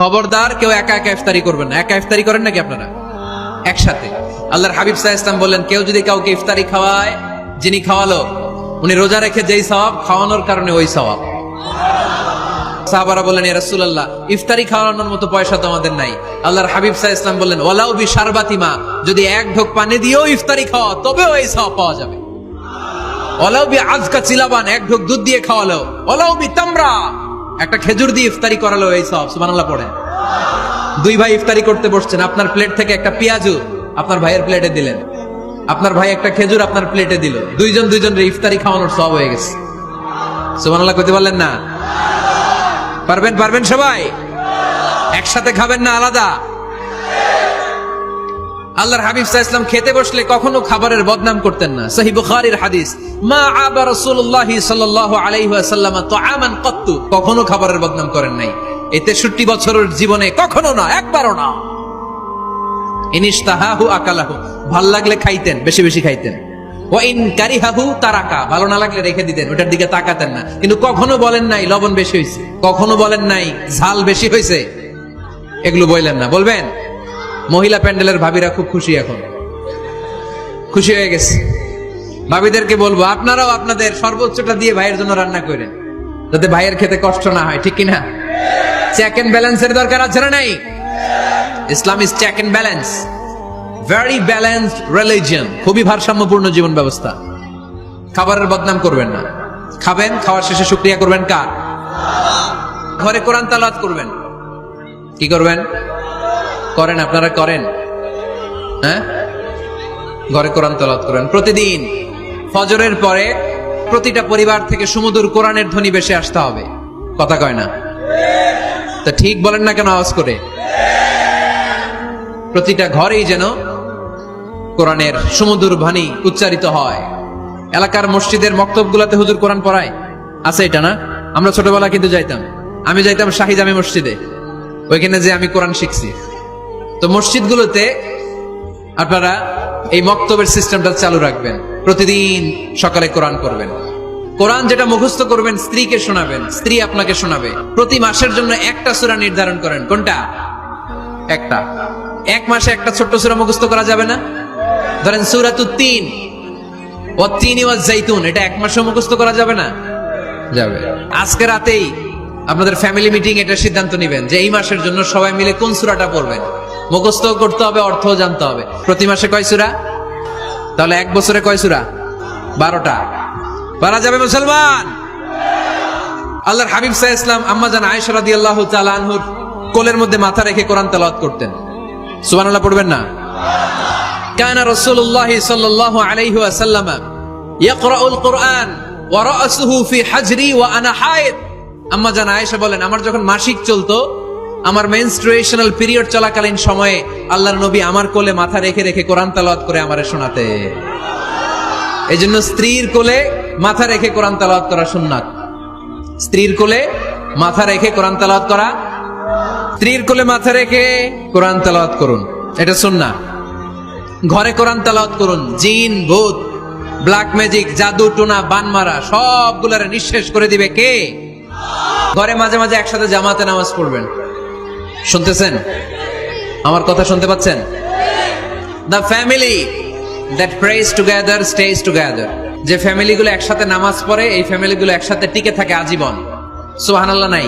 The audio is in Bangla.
খবরদার কেউ একা একা ইফতারি করবেন না। একা ইফতারি করেন নাকি আপনারা? একসাথে। আল্লাহর হাবিব সাল্লাল্লাহু আলাইহি ওয়াসাল্লাম বললেন, কেউ যদি কাউকে ইফতারি খাওয়ায়, যিনি খাওয়ালো উনি রোজা রেখে যেই সওয়াব, খাওয়ানোর কারণে ওই সওয়াব। সাহাবারা বললেন, ইয়া রাসূলুল্লাহ, ইফতারি খাওয়ানোর মতো পয়সা তো আমাদের নাই। আল্লাহর হাবিব সাল্লাল্লাহু আলাইহি ওয়াসাল্লাম বললেন, ওয়ালাউ বিশারবাতিমা, যদি এক ঢোক পানি দিয়েও ইফতারি খাওয়া তবেও এই সওয়াব পাওয়া যাবে। ওয়ালাউ বিআযকা চিলাবান, এক ঢোক দুধ দিয়ে খাওয়ালো। ওয়ালাউ বিতামরা, একটা খেজুর দিয়ে ইফতারি করালো এই সওয়াব। সুবহানাল্লাহ পড়েন। দুই ভাই ইফতারি করতে বসছেন, আপনার প্লেট থেকে একটা পেঁয়াজু আপনার ভাইয়ের প্লেটে দিলেন, আপনার ভাই একটা খেজুর আপনার প্লেটে দিল, দুইজনের ইফতারি খাওয়ানোর সওয়াব হয়ে গেছে। সুবহানাল্লাহ কইতে পারলেন না? পারবেন সবাই? একসাথে খাবেন না আলাদা? আল্লাহর হাবিব সাল্লাল্লাহু আলাইহি ওয়াসাল্লাম খেতে বসলে কখনো খাবারের বদনাম করতেন না। সহিহ বুখারীর হাদিস, মা আবা রাসূলুল্লাহ সাল্লাল্লাহু আলাইহি ওয়াসাল্লাম তাআমান কত্তু, কখনো খাবারের বদনাম করেন নাই। এই 63 বছরের জীবনে কখনো না, একবারও না। ইনিশতাহাহু আকালাহু, ভাল লাগলে খাইতেন, বেশি বেশি খাইতেন। ওয়া ইন কারিহাহু তারাকা, ভালো না লাগলে রেখে দিতেন, ওটার দিকে তাকাতেন না। কিন্তু কখনো বলেন নাই লবণ বেশি হয়েছে, কখনো বলেন নাই ঝাল বেশি হয়েছে, এগুলো বললেন না। বলবেন? মহিলা প্যান্ডেলের ভাবিরা খুব খুশি, এখন খুশি হয়ে গেছে। ভাবিদেরকে বলবো, আপনারাও আপনাদের সর্বোচ্চটা দিয়ে ভাইয়ের জন্য রান্না করেন, যাতে ভাইয়ের খেতে কষ্ট না হয়, ঠিক কিনা? চেক এন্ড ব্যালেন্সের দরকার আছে না নাই? Islam is check and balance, very balanced religion, খুবই ভারসাম্যপূর্ণ জীবন ব্যবস্থা। খাবারের বদনাম করবেন না। খাবেন, খাওয়ার শেষে শুকরিয়া করবেন কার? ঘরে কোরআন তেলাওয়াত করবেন। কি করবেন? করেন, আপনারা করেন? হ্যাঁ, ঘরে কোরআন তেলাওয়াত করেন প্রতিদিন। ফজরের পরে প্রতিটা পরিবার থেকে সুমধুর কোরআনের ধ্বনি ভেসে আসতে হবে। কথা কয় না? তা ঠিক বলেন না কেন আওয়াজ করে? প্রতিটা ঘরেই যেন কোরআনের সুমধুর বাণী উচ্চারিত হয়। এলাকার মসজিদের মক্তবগুলোতে হুজুর কোরআন পড়ায়, আছে এটা না? আমরা ছোটবেলা কিন্তু যাইতাম, আমি যাইতাম শাহী জামি মসজিদে, ওইখানে যে আমি কোরআন শিখছি। তো মসজিদগুলোতে আপনারা এই মক্তবের সিস্টেমটা চালু রাখবেন, প্রতিদিন সকালে কোরআন করবেন। কোরআন যেটা মুখস্থ করবেন, স্ত্রীকে শোনাবেন, স্ত্রী আপনাকে শোনাবে। প্রতি মাসের জন্য একটা সূরা নির্ধারণ করেন। কোনটা? একটা। এক মাসে একটা ছোট্ট সূরা মুখস্থ করা যাবে না? ধরেন সূরাতুত তিন, ওয়াত-তিনি ওয়াজ-জাইতুন, এটা এক মাসে মুখস্থ করা যাবে না? যাবে। আজকে রাতেই আপনাদের ফ্যামিলি মিটিং এটা সিদ্ধান্ত নেবেন যে এই মাসের জন্য সবাই মিলে কোন সূরাটা পড়বেন। মুখস্থ করতে হবে, অর্থও জানতে হবে। প্রতি মাসে কয় সূরা? তাহলে এক বছরে কয় সূরা? 12টা। পারা যাবে মুসলমান? আল্লাহর হাবিব সাল্লাল্লাহু আলাইহি ওয়াসাল্লাম আম্মা জান আয়েশা রাদিয়াল্লাহু তাআলা আনহুর কোলের মধ্যে মাথা রেখে কোরআন তেলাওয়াত করতেন। সুবহানাল্লাহ পড়বেন না? কানা রাসূলুল্লাহ সাল্লাল্লাহু আলাইহি ওয়াসাল্লাম ইয়াকরাউল কুরআন ওয়া রাসুহু ফি হাজরি ওয়া আনা হায়েদ। আম্মা জান আয়েশা বলেন, আমার যখন মাসিক চলতো, আমার মেনস্ট্রুয়েশনাল পিরিয়ড চলাকালীন সময়ে আল্লাহর নবী আমার কোলে মাথা রেখে রেখে কোরআন তেলাওয়াত করে আমারে শোনাতে। এইজন্য স্ত্রীর কোলে মাথা রেখে কোরআন তেলাওয়াত করা সুন্নাত। স্ত্রীর কোলে মাথা রেখে কোরআন তেলাওয়াত করা, স্ত্রীর কোলে মাথা রেখে কোরআন তেলাওয়াত করুন, এটা সুন্নাহ। ঘরে কোরআন তেলাওয়াত করুন। জিন, ভূত, ব্ল্যাক ম্যাজিক, জাদু টোনা, বানমারা সবগুলারে নিঃশেষ করে দিবে কে? ঘরে মাঝে মাঝে একসাথে জামাতে নামাজ পড়বেন। শুনতেছেন? আমার কথা শুনতে পাচ্ছেন? The family that prays together stays together. যে ফ্যামিলিগুলো একসাথে নামাজ পড়ে, এই ফ্যামিলিগুলো একসাথে টিকে থাকে আজীবন। সুবহানাল্লাহ নাই?